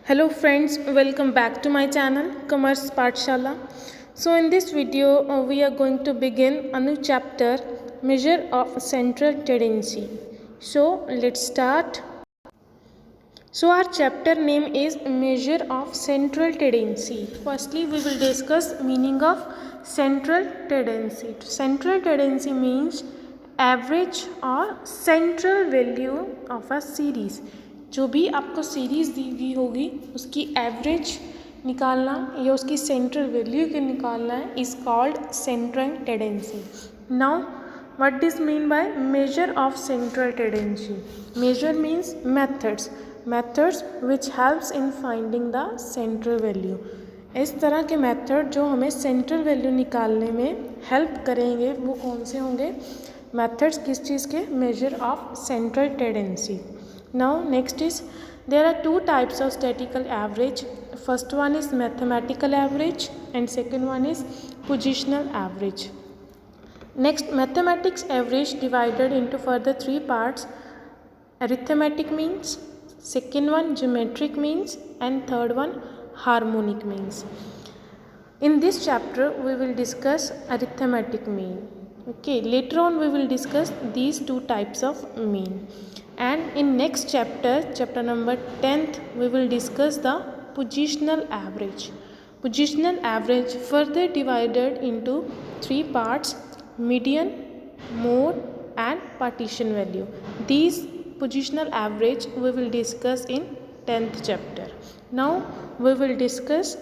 Hello friends, welcome back to my channel Commerce Pathshala. So in this video we are going to begin a new chapter, Measure of Central Tendency. So let's start. So our chapter name is Measure of Central Tendency. Firstly we will discuss meaning of central tendency. Central tendency means average or central value of a series. जो भी आपको series दी हुई होगी उसकी average निकालना या उसकी central value के निकालना है is called central tendency. Now what this mean by measure of central tendency. Measure means methods which helps in finding the central value. इस तरह के मेथड जो हमें सेंट्रल वैल्यू निकालने में हेल्प करेंगे वो कौन से होंगे? मेथड्स किस चीज़ के? Major of central tendency. Now next is there are two types of statistical average. First one is mathematical average and second one is positional average. Next, mathematics average divided into further three parts: arithmetic means, second one geometric means, and third one harmonic means. In this chapter we will discuss arithmetic mean. Okay, later on we will discuss these two types of mean. And in next chapter number 10th, we will discuss the positional average. Positional average further divided into three parts: median, mode and partition value. These positional average we will discuss in 10th chapter. Now we will discuss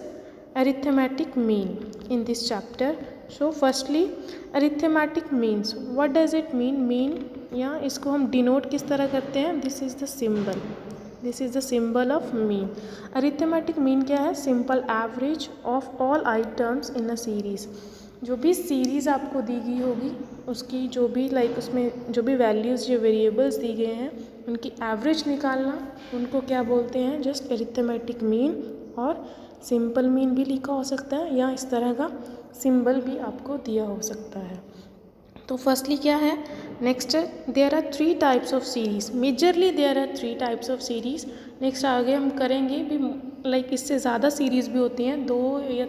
arithmetic mean in this chapter. So firstly arithmetic means, what does it mean? Mean या इसको हम denote किस तरह करते हैं? This is the symbol of mean. Arithmetic mean क्या है? Simple average of all items in a series. जो भी सीरीज़ आपको दी गई होगी उसकी जो भी उसमें जो भी वैल्यूज़ या वेरिएबल्स दी गए हैं उनकी एवरेज निकालना, उनको क्या बोलते हैं? Just arithmetic mean. और सिंपल मीन भी लिखा हो सकता है या इस तरह का सिंबल भी आपको दिया हो सकता है. तो फर्स्टली क्या है? Next there are three types of series. Majorly there are three types of series. Next आगे हम करेंगे भी इससे ज़्यादा सीरीज़ भी होती हैं, दो या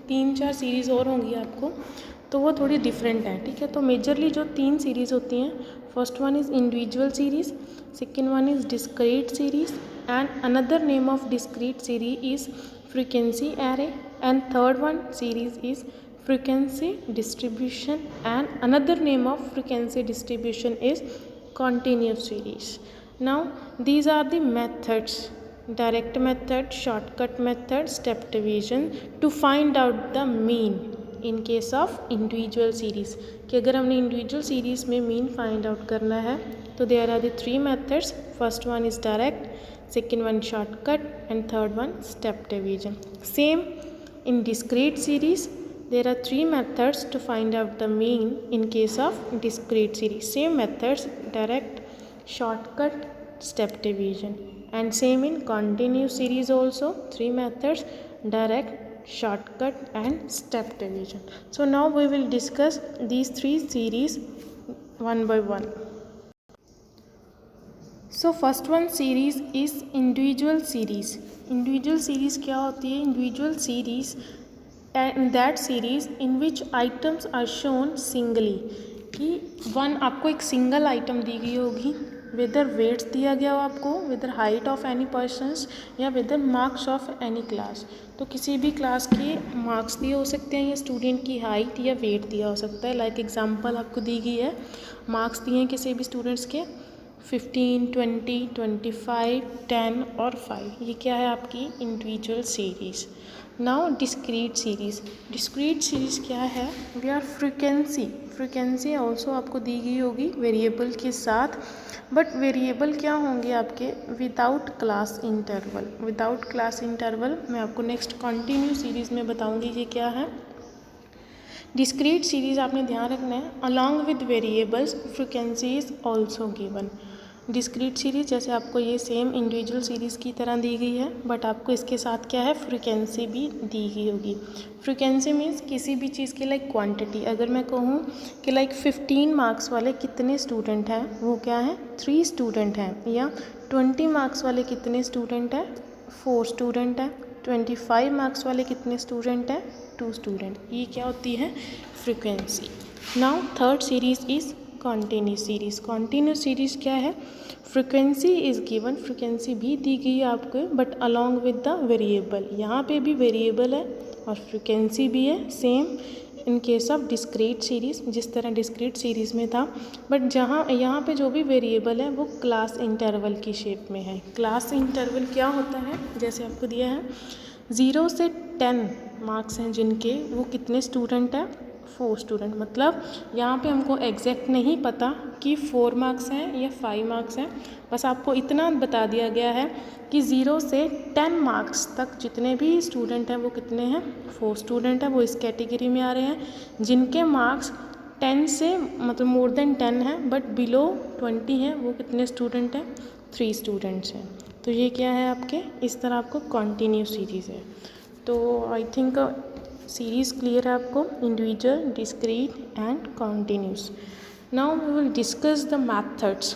3-4 सीरीज़ और होंगी आपको, तो वो थोड़ी डिफरेंट है. ठीक है, तो मेजरली जो 3 सीरीज़ होती हैं, first one is individual series, second one is discrete series and another name of discrete series is frequency array and third one series is frequency distribution and another name of frequency distribution is continuous series. Now these are the methods: direct method, shortcut method, step division to find out the mean in case of individual series. कि अगर हमने individual series में mean find out करना है तो there are the three methods. First one is direct, second one shortcut and third one step division. Same in discrete series. There are three methods to find out the mean in case of discrete series. Same methods: direct, shortcut, step division. And same in continuous series also. Three methods: direct, shortcut and step division. So now we will discuss these three series one by one. So first one series is individual series. Individual series क्या होती है? Individual series and that series in which items are shown singly. कि one आपको एक single item दी गई होगी, weather weights दिया गया हो आपको, whether height of any persons या whether marks of any class. तो किसी भी क्लास के मार्क्स दिए हो सकते हैं या स्टूडेंट की हाइट या वेट दिया हो सकता है. लाइक एग्जांपल आपको दी गई है, मार्क्स दिए हैं किसी भी स्टूडेंट्स के 15, 20, 25, 10 और 5. ये क्या है? आपकी individual series. Now discrete series क्या है? वी आर फ्रीक्वेंसी ऑल्सो आपको दी गई होगी वेरिएबल के साथ, बट वेरिएबल क्या होंगे आपके? Without class interval. मैं आपको नेक्स्ट कंटिन्यू सीरीज़ में बताऊंगी ये क्या है. डिस्क्रीट सीरीज़ आपने ध्यान रखना है, along with variables frequency is also given. Discrete series जैसे आपको ये सेम इंडिविजुअल सीरीज़ की तरह दी गई है, बट आपको इसके साथ क्या है? फ्रीक्वेंसी भी दी गई होगी. फ्रीक्वेंसी मीन्स किसी भी चीज़ की क्वांटिटी. अगर मैं कहूँ कि 15 मार्क्स वाले कितने स्टूडेंट हैं, वो क्या है? 3 स्टूडेंट हैं. या 20 मार्क्स वाले कितने स्टूडेंट हैं? 4 स्टूडेंट हैं, 25 मार्क्स वाले कितने स्टूडेंट हैं, 2 स्टूडेंट। ये क्या होती है, frequency. Now third series is continuous series. Continuous series क्या है, फ्रीक्वेंसी इज़ गिवन, फ्रीक्वेंसी भी दी गई है आपको but along with the variable. यहाँ पे भी वेरिएबल है और फ्रीक्वेंसी भी है, same in case of discrete series, जिस तरह डिस्क्रीट सीरीज़ में था, बट जहाँ यहाँ पे जो भी वेरिएबल है वो क्लास इंटरवल की शेप में है। क्लास इंटरवल क्या होता है, जैसे आपको दिया है 0 से 10 मार्क्स हैं जिनके, वो कितने स्टूडेंट हैं, 4 स्टूडेंट। मतलब यहाँ पे हमको एग्जैक्ट नहीं पता कि 4 मार्क्स हैं या 5 मार्क्स हैं, बस आपको इतना बता दिया गया है कि 0 से 10 मार्क्स तक जितने भी स्टूडेंट हैं वो कितने हैं, 4 स्टूडेंट हैं। वो इस कैटेगरी में आ रहे हैं जिनके मार्क्स 10 से मतलब मोर देन 10 हैं बट बिलो 20 हैं, वो कितने स्टूडेंट हैं, 3 स्टूडेंट्स हैं। तो ये क्या है आपके, इस तरह आपको कॉन्टीन्यूस सीरीज़ है। तो आई थिंक सीरीज़ क्लियर है आपको, individual, discrete and continuous. Now we will discuss the methods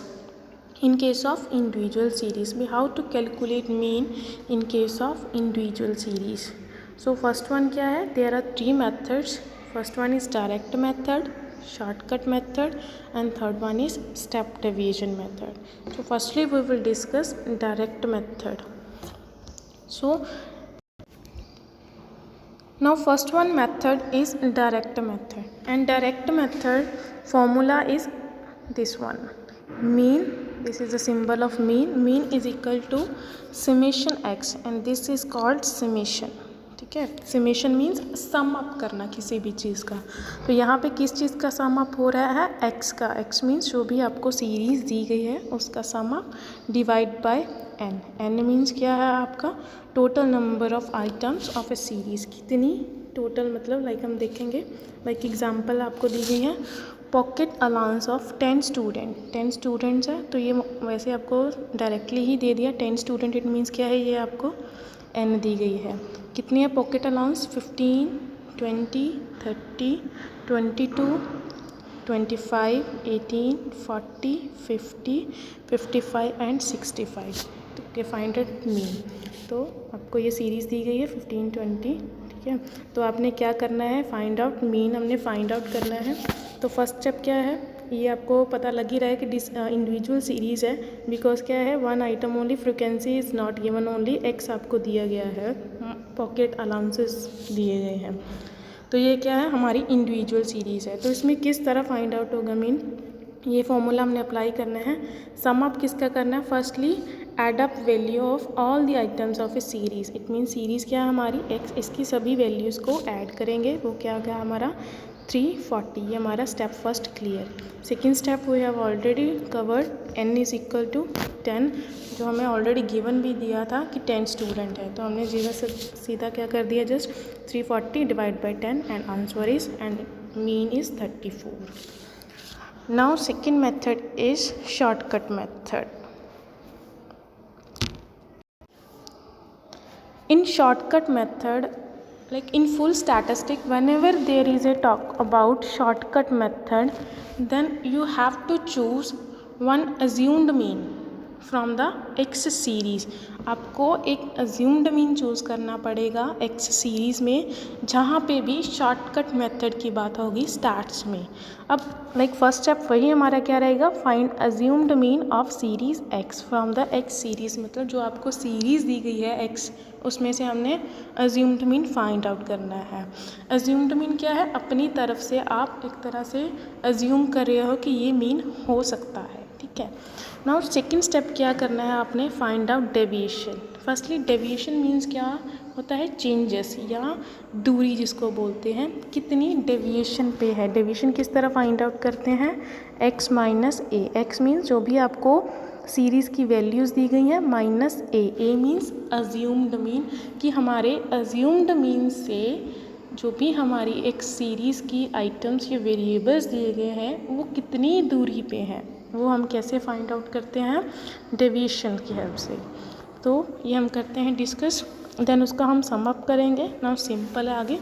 in case of individual series, में how to calculate mean in case of individual series. So first one क्या है, there are 3 methods. First one is direct method, shortcut method and third one is step deviation method. So firstly we will discuss direct method. So now first one method is direct method, and direct method formula is this one, mean, this is the symbol of mean, mean is equal to summation x and this is called summation, ठीक है। summation means sum up करना किसी भी चीज़ का। तो यहाँ पे किस चीज़ का सम अप हो रहा है, x का, x मीन्स जो भी आपको सीरीज़ दी गई है उसका sum up divide by n, n means क्या है आपका, total number of items of a series, कितनी टोटल, मतलब लाइक हम देखेंगे, लाइक एग्जांपल आपको दी गई है pocket allowance of 10 student, 10 students है, तो ये वैसे आपको डायरेक्टली ही दे दिया 10 स्टूडेंट, इट मीन्स क्या है, ये आपको n दी गई है। कितनी है पॉकेट अलाउंस, 15, 20, 30, 22, 25, 18, 40, 50, 55 एंड 65। तो फाइंड इट मीन, तो आपको ये सीरीज़ दी गई है 15, 20, ठीक है। तो आपने क्या करना है, फाइंड आउट मीन हमने फाइंड आउट करना है। तो फर्स्ट स्टेप क्या है, ये आपको पता लग ही रहा है कि इंडिविजुअल सीरीज़ है, बिकॉज क्या है, 1 item only, frequency is not given, only x आपको दिया गया है, पॉकेट अलाउंसेस दिए गए हैं। तो ये क्या है, हमारी इंडिविजुअल सीरीज़ है। तो इसमें किस तरह फाइंड आउट होगा मीन, ये फॉर्मूला हमने अप्लाई करना है। सम अप किसका करना है, firstly add up value of all the items of a series, it mean series क्या है हमारी x, इसकी सभी वैल्यूज़ को ऐड करेंगे, वो क्या होगा हमारा 340, ये हमारा step first clear. Second step we have already covered, n is equal to 10, जो हमें ऑलरेडी गिवन भी दिया था कि 10 स्टूडेंट है, तो हमने सीधा क्या कर दिया, just 340 divide by 10 and answer is, and mean is 34। Now second method is shortcut method. In shortcut method, like in full statistic, whenever there is a talk about shortcut method, then you have to choose one assumed mean from the x series। आपको एक assumed mean choose करना पड़ेगा x series में, जहाँ पे भी shortcut method की बात होगी स्टार्ट्स में। अब लाइक फर्स्ट स्टेप वही हमारा क्या रहेगा, find assumed mean of series x from the x series, मतलब जो आपको सीरीज़ दी गई है x, उसमें से हमने assumed mean फाइंड आउट करना है। assumed mean क्या है, अपनी तरफ से आप एक तरह से assume कर रहे हो कि ये मीन हो सकता है, ठीक है। नाउ सेकेंड स्टेप क्या करना है आपने, find out deviation. Firstly deviation means क्या होता है, चेंजेस या दूरी जिसको बोलते हैं, कितनी डेविएशन पे है। डेविएशन किस तरह फाइंड आउट करते हैं, x माइनस ए, एक्स मीन्स जो भी आपको सीरीज़ की वैल्यूज़ दी गई हैं माइनस ए मीन्स अज्यूम्ड मीन, कि हमारे अज्यूम्ड मीन से जो भी हमारी एक सीरीज़ की आइटम्स या वेरिएबल्स दिए गए हैं वो कितनी दूरी पे हैं, वो हम कैसे फाइंड आउट करते हैं, डेविएशन की हेल्प से। तो ये हम करते हैं डिस्कस, देन उसका हम सम अप करेंगे। नाउ सिंपल है आगे,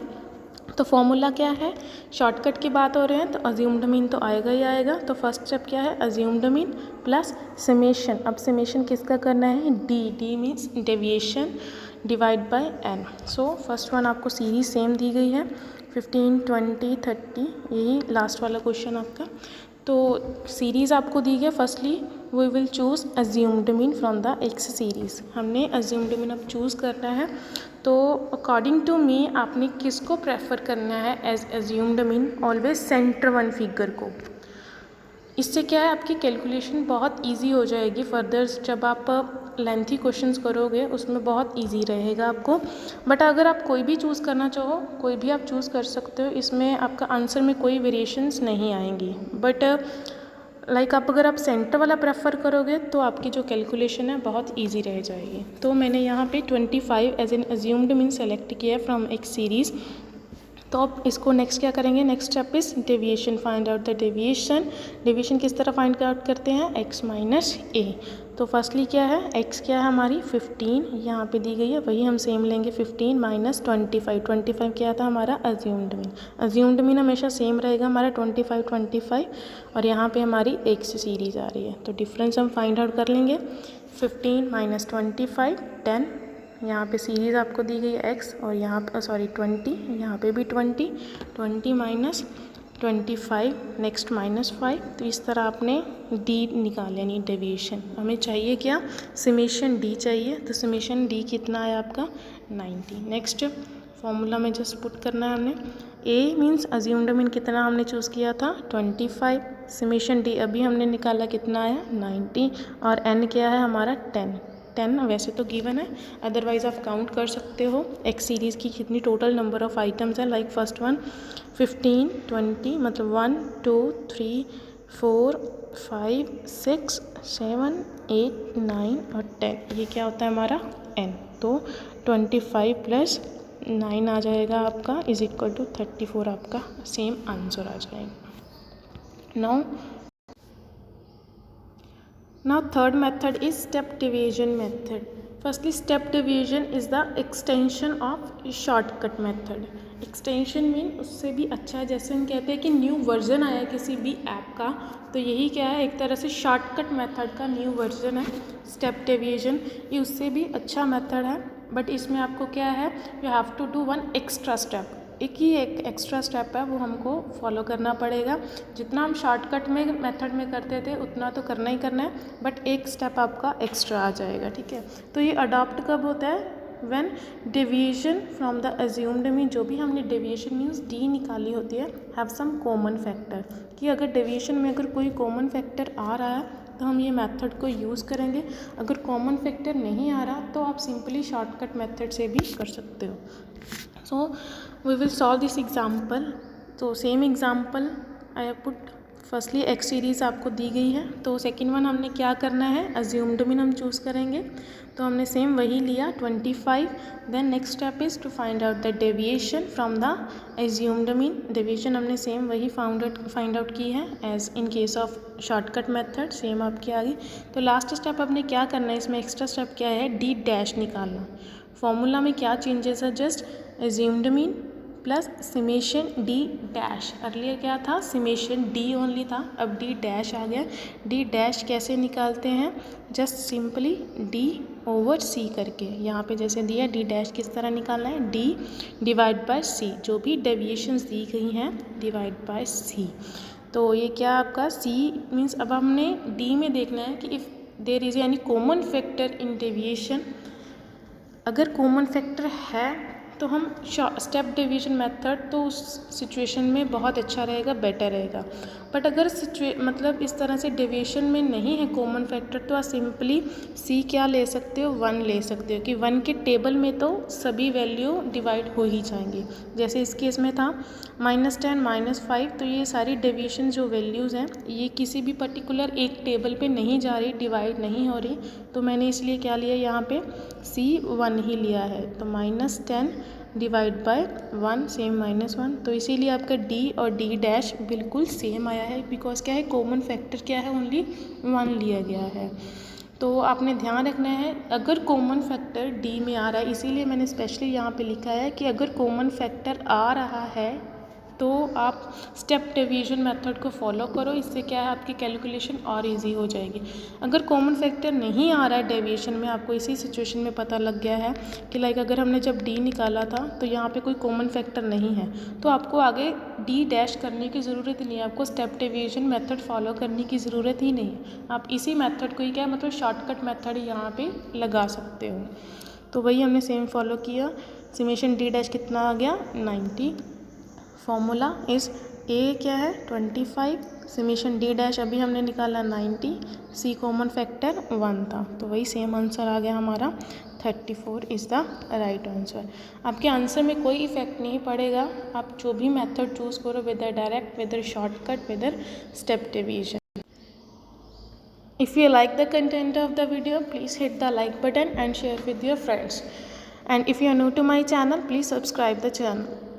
तो फॉर्मूला क्या है, शॉर्टकट की बात हो रहे हैं तो अज्यूम्ड मीन तो आएगा ही आएगा। तो फर्स्ट स्टेप क्या है, अज्यूम्ड मीन प्लस समेशन। अब समेशन किसका करना है, D means deviation divide by N. So first one आपको सीरीज सेम दी गई है 15, 20, 30, यही लास्ट वाला क्वेश्चन आपका। तो सीरीज़ आपको दी गई, firstly we will choose assumed mean from the X series. हमने अज्यूम्ड मीन अब चूज़ करना है। तो अकॉर्डिंग टू मी आपने किसको प्रेफर करना है as assumed mean, always centre one figure को। इससे क्या है, आपकी कैलकुलेशन बहुत इजी हो जाएगी फर्दर, जब आप लेंथी क्वेश्चंस करोगे उसमें बहुत इजी रहेगा आपको। बट अगर आप कोई भी चूज़ करना चाहो, कोई भी आप चूज़ कर सकते हो, इसमें आपका आंसर में कोई वेरिएशंस नहीं आएंगी। बट लाइक अगर आप सेंटर वाला प्रेफर करोगे तो आपकी जो कैलकुलेशन है बहुत इजी रह जाएगी। तो मैंने यहाँ पे 25 as an assumed mean select किया है फ्रॉम एक्स सीरीज़। तो अब इसको नेक्स्ट क्या करेंगे, next step is deviation, find out the deviation. Deviation किस तरह फाइंड आउट करते हैं, x माइनस ए। तो फर्स्टली क्या है, x क्या है हमारी 15 यहाँ पे दी गई है, वही हम सेम लेंगे 15 माइनस 25। 25 क्या था हमारा अज्यूम्ड मीन। अज्यूम्ड मीन हमेशा सेम रहेगा हमारा 25 और यहाँ पे हमारी x सीरीज आ रही है। तो डिफरेंस हम फाइंड आउट कर लेंगे, 15 माइनस 25 10, यहाँ पे सीरीज़ आपको दी गई है x और यहाँ पे 20, यहाँ पे भी 20 माइनस 25 नेक्स्ट माइनस 5। तो इस तरह आपने d निकाल लेनी, डेविएशन। हमें चाहिए क्या, समेशन d चाहिए। तो समेशन d कितना है आपका 90। नेक्स्ट फॉर्मूला में जस्ट पुट करना है हमने, a मीन्स अज्यूम्ड मीन कितना हमने चूज़ किया था 25, समेशन d अभी हमने निकाला कितना आया 90 और n क्या है हमारा 10 वैसे तो गिवन है, अदरवाइज आप काउंट कर सकते हो एक्स सीरीज़ की कितनी टोटल नंबर ऑफ आइटम्स है। लाइक फर्स्ट वन 15, 20 मतलब 1, 2, 3, 4, 5, 6, 7, 8, 9 और 10, ये क्या होता है हमारा n। तो 25 प्लस 9 आ जाएगा आपका इज इक्वल टू 34, आपका सेम आंसर आ जाएगा। Now third method is step division method. Firstly, step division is the extension of shortcut method. Extension mean उससे भी अच्छा है, जैसे हम कहते हैं कि न्यू वर्जन आया किसी भी ऐप का, तो यही क्या है, एक तरह से शॉर्टकट मेथड का न्यू वर्जन है स्टेप डेविएशन। ये उससे भी अच्छा मेथड है, बट इसमें आपको क्या है, you have to do one extra step. एक एक्स्ट्रा स्टेप है वो हमको फॉलो करना पड़ेगा। जितना हम शॉर्टकट में मेथड में करते थे उतना तो करना ही करना है, बट एक स्टेप आपका एक्स्ट्रा आ जाएगा, ठीक है। तो ये अडॉप्ट कब होता है, when deviation from the assumed mean, जो भी हमने डेविएशन मीन्स डी निकाली होती है, हैव सम कॉमन फैक्टर, कि अगर डेविएशन में अगर कोई कॉमन फैक्टर आ रहा है तो हम ये मेथड को यूज़ करेंगे। अगर कॉमन फैक्टर नहीं आ रहा तो आप सिंपली शॉर्टकट मेथड से भी कर सकते हो। So we will solve this example. तो same example I have put, firstly X series आपको दी गई है, तो सेकंड वन हमने क्या करना है, अज्यूम्ड मीन हम चूज़ करेंगे। तो हमने सेम वही लिया 25। Then next step is to find out the deviation from the assumed mean. Deviation हमने सेम वही फाइंड आउट की है as in case of shortcut method, same आपकी आ गई। तो लास्ट स्टेप आपने क्या करना है, इसमें एक्स्ट्रा स्टेप क्या है, डी डैश निकालना। फॉर्मूला में क्या चेंजेस है, just assumed mean plus summation D dash. Earlier क्या था, समेशन डी ओनली था, अब डी डैश आ गया। डी डैश कैसे निकालते हैं, जस्ट सिंपली डी ओवर सी करके, यहाँ पे जैसे दिया डी डैश किस तरह निकालना है, डी डिवाइड बाय सी, जो भी डेविएशंस दी गई हैं डिवाइड बाय सी। तो ये क्या आपका सी मीन्स, अब हमने डी में देखना है कि if there is any common factor in deviation. अगर कॉमन फैक्टर है तो हम स्टेप डिवीजन मेथड तो उस सिचुएशन में बहुत अच्छा रहेगा, बेटर रहेगा। बट अगर मतलब इस तरह से डेविएशन में नहीं है कॉमन फैक्टर, तो आप सिंपली सी क्या ले सकते हो, 1 ले सकते हो, कि 1 के टेबल में तो सभी वैल्यू डिवाइड हो ही जाएंगी। जैसे इस केस में था -10 -5, तो ये सारी डेविएशन जो वैल्यूज़ हैं ये किसी भी पर्टिकुलर एक टेबल पे नहीं जा रही, डिवाइड नहीं हो रही, तो मैंने इसलिए क्या लिया यहाँ पे C1 ही लिया है। तो -10 डिवाइड बाय 1 सेम -1, तो इसीलिए आपका D और D डैश बिल्कुल सेम आया है, बिकॉज क्या है, कॉमन फैक्टर क्या है, ओनली 1 लिया गया है। तो आपने ध्यान रखना है, अगर कॉमन फैक्टर डी में आ रहा है, इसीलिए मैंने स्पेशली यहाँ पे लिखा है कि अगर कॉमन फैक्टर आ रहा है तो आप स्टेप डिवीजन मेथड को फॉलो करो। इससे क्या है, आपकी कैलकुलेशन और इजी हो जाएगी। अगर कॉमन फैक्टर नहीं आ रहा है डेविएशन में, आपको इसी सिचुएशन में पता लग गया है कि लाइक अगर हमने जब डी निकाला था तो यहाँ पे कोई कॉमन फैक्टर नहीं है, तो आपको आगे डी डैश करने की ज़रूरत ही नहीं है, आपको स्टेप डिवीजन मेथड फॉलो करने की ज़रूरत ही नहीं है। आप इसी मेथड को ही क्या मतलब शॉर्टकट मेथड यहाँ पर लगा सकते हो। तो वही हमने सेम फॉलो किया। समेशन डी डैश कितना आ गया, 90। फॉर्मूला इज़ ए क्या है 25, समेशन डी डैश अभी हमने निकाला 90, सी कॉमन फैक्टर 1 था, तो वही सेम आंसर आ गया हमारा 34 इज़ द राइट आंसर। आपके आंसर में कोई इफेक्ट नहीं पड़ेगा, आप जो भी मेथड चूज़ करो, whether direct, whether shortcut, whether step division. If you like the content of the video, please hit the like button and share with your friends. And if you are new to my channel, please subscribe the channel.